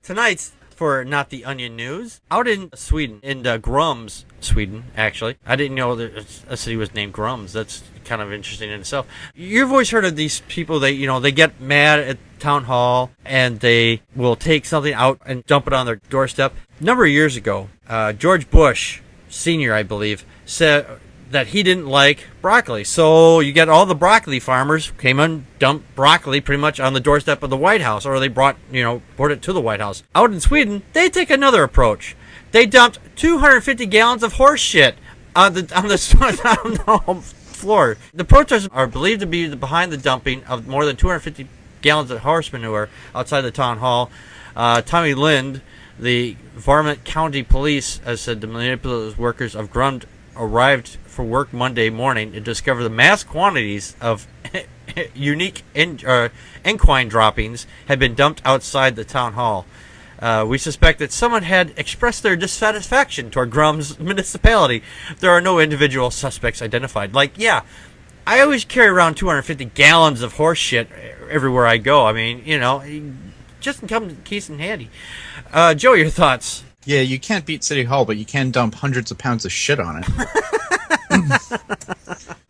Tonight's for Not the Onion News. Out in Sweden, in Grums, Sweden, actually. I didn't know that a city was named Grums. That's kind of interesting in itself. You've always heard of these people, they get mad at town hall and they will take something out and dump it on their doorstep. A number of years ago, George Bush, Sr., I believe, said that he didn't like broccoli. So you get all the broccoli farmers came and dumped broccoli pretty much on the doorstep of the White House, or they brought it to the White House. Out in Sweden, they take another approach. They dumped 250 gallons of horse shit on the floor. The protesters are believed to be behind the dumping of more than 250 gallons of horse manure outside the town hall. Tommy Lind, the Varmont County Police, has said the manipulative workers of Grund arrived for work Monday morning and discovered the mass quantities of unique equine droppings had been dumped outside the town hall. We suspect that someone had expressed their dissatisfaction toward Grum's municipality. There are no individual suspects identified. I always carry around 250 gallons of horse shit everywhere I go. I mean, just come case in handy. Joe, your thoughts? Yeah, you can't beat City Hall, but you can dump hundreds of pounds of shit on it.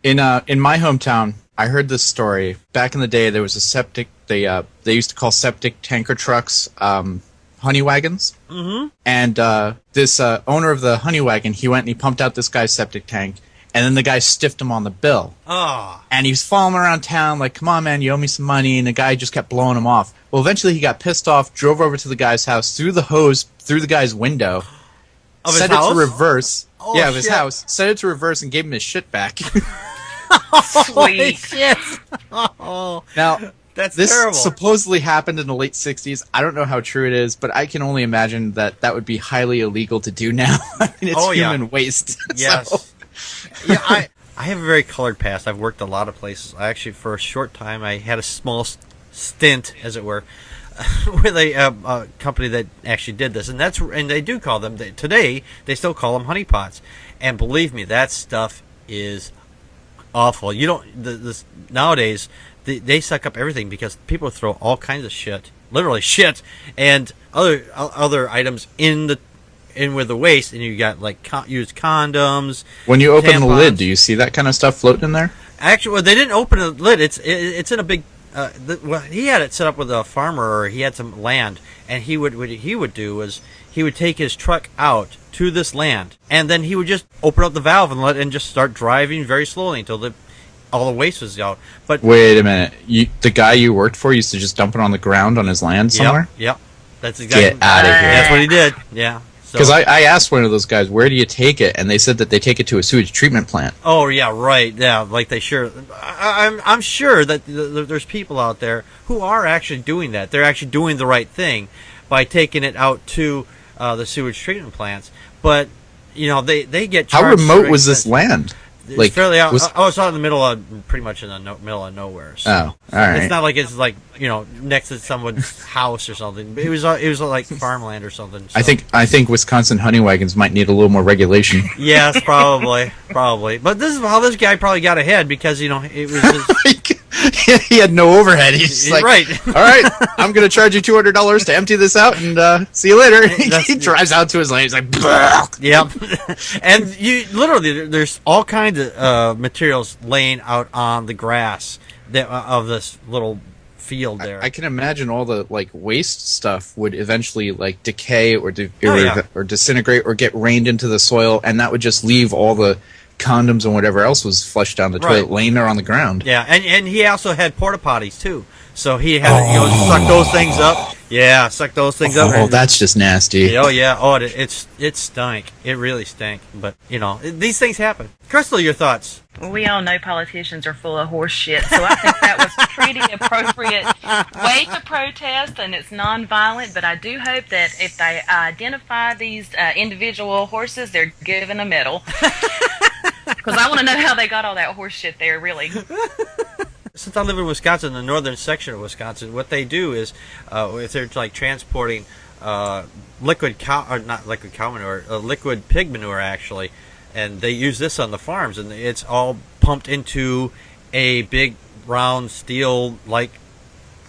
In my hometown, I heard this story. Back in the day, there was a septic. They used to call septic tanker trucks honey wagons. Mm-hmm. And this owner of the honey wagon, he went and he pumped out this guy's septic tank, and then the guy stiffed him on the bill. Oh. And he was following around town like, "Come on, man, you owe me some money." And the guy just kept blowing him off. Well, eventually he got pissed off, drove over to the guy's house, threw the hose through the guy's window, set it to reverse. Oh, of his house. Set it to reverse and gave him his shit back. Sweet shit. Oh. Now, that's this terrible. supposedly happened in the late 60s. I don't know how true it is, but I can only imagine that would be highly illegal to do now. I mean, it's human waste. Yes. So. Yeah, I have a very colored past. I've worked a lot of places. I actually, for a short time, I had a small stint, as it were, with a company that actually did this, and they do call them today. They still call them honeypots, and believe me, that stuff is awful. You don't nowadays they suck up everything because people throw all kinds of shit, literally shit, and other items in with the waste, and you got used condoms. When you open tampons. The lid, do you see that kind of stuff floating in there? Actually, well, they didn't open the lid. It's in a big. He had it set up with a farmer, or he had some land, and what he would do was he would take his truck out to this land, and then he would just open up the valve and just start driving very slowly until all the waste was out. But wait a minute, the guy you worked for used to just dump it on the ground on his land somewhere? Yep. That's exactly. Get out of here! That's what he did. Yeah. Because I asked one of those guys, where do you take it? And they said that they take it to a sewage treatment plant. Oh, yeah, right. Yeah, they sure. I'm sure that there's people out there who are actually doing that. They're actually doing the right thing by taking it out to the sewage treatment plants. But, they get charged. How remote was this land? It's fairly out. It's out in the middle of, pretty much in the middle of nowhere. So all right. It's not like it's next to someone's house or something. It was like farmland or something. So. I think Wisconsin honey wagons might need a little more regulation. Yes, probably. But this is how this guy probably got ahead because it was. He had no overhead. He's like, right. All right, I'm going to charge you $200 to empty this out, and see you later. He drives out to his lane. He's like, "Bleh." Yep. And there's all kinds of materials laying out on the grass of this little field there. I can imagine all the waste stuff would eventually decay or or disintegrate or get rained into the soil, and that would just leave all the condoms and whatever else was flushed down the toilet laying there on the ground. Yeah, and he also had porta potties too, so he had suck those things up. Yeah, suck those things up. Oh, that's just nasty. Oh yeah. Oh, it stank. It really stank. But these things happen. Crystal, your thoughts? Well, we all know politicians are full of horse shit, so I think that was a pretty appropriate way to protest, and it's nonviolent. But I do hope that if they identify these individual horses, they're given a medal. Because I want to know how they got all that horse shit there, really. Since I live in Wisconsin, the northern section of Wisconsin, what they do is, if they're transporting liquid pig manure, actually, and they use this on the farms, and it's all pumped into a big round steel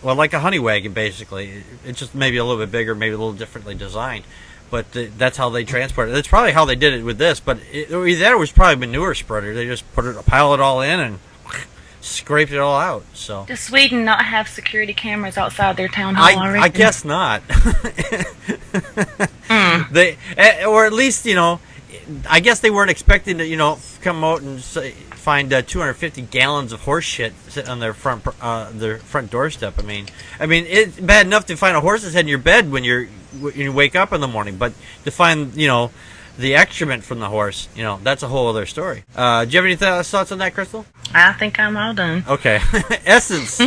Well, like a honey wagon, basically. It's just maybe a little bit bigger, maybe a little differently designed. But that's how they transport it. That's probably how they did it with this. But that was probably manure spreader. They just pile it all in and scraped it all out. So Does Sweden not have security cameras outside their town hall already? I guess not. They, or at least, I guess they weren't expecting to, come out and find 250 gallons of horse shit sitting on their front doorstep. I mean, it's bad enough to find a horse's head in your bed when you wake up in the morning, but to find, the excrement from the horse, that's a whole other story. Do you have any thoughts on that, Crystal? I think I'm all done. Okay. Essence.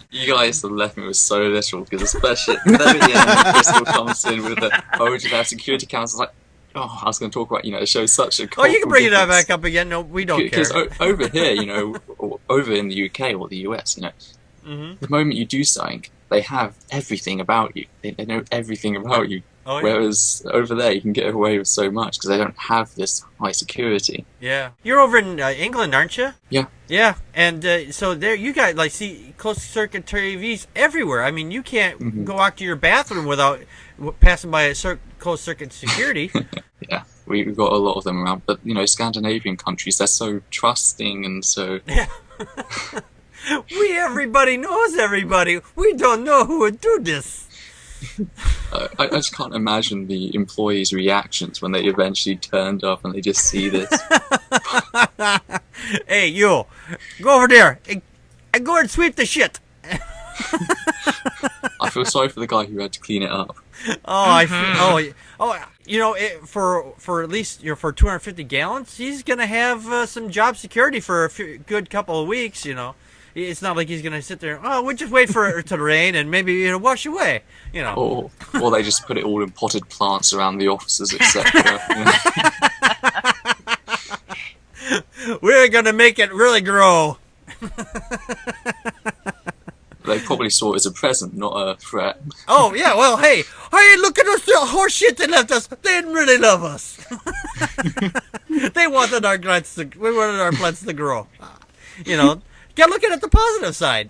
You guys have left me with so little, because especially at the end, Crystal comes in with the, would you have security cameras? Like, I was going to talk about, it shows such a you can bring it back up again. No, we don't care. Because over here, or over in the UK or the US, the moment you do something, they have everything about you. They know everything about you. Oh, yeah. Whereas over there, you can get away with so much because they don't have this high security. Yeah. You're over in England, aren't you? Yeah. Yeah. And so there you guys, see closed-circuit TVs everywhere. I mean, you can't go out to your bathroom without passing by a closed-circuit security. Yeah. We've got a lot of them around. But, Scandinavian countries, they're so trusting and so... Yeah. Everybody knows everybody. We don't know who would do this. I just can't imagine the employees' reactions when they eventually turned up and they just see this. Hey, you, go over there and go and sweep the shit. I feel sorry for the guy who had to clean it up. For at least for 250 gallons, he's gonna have some job security for a good couple of weeks. It's not like he's going to sit there, we'll just wait for it to rain and maybe wash away, Or they just put it all in potted plants around the offices, etc. We're going to make it really grow. They probably saw it as a present, not a threat. Oh, yeah, well, hey, look at us, the horse shit they left us. They didn't really love us. We wanted our plants to grow. Gotta look at it the positive side.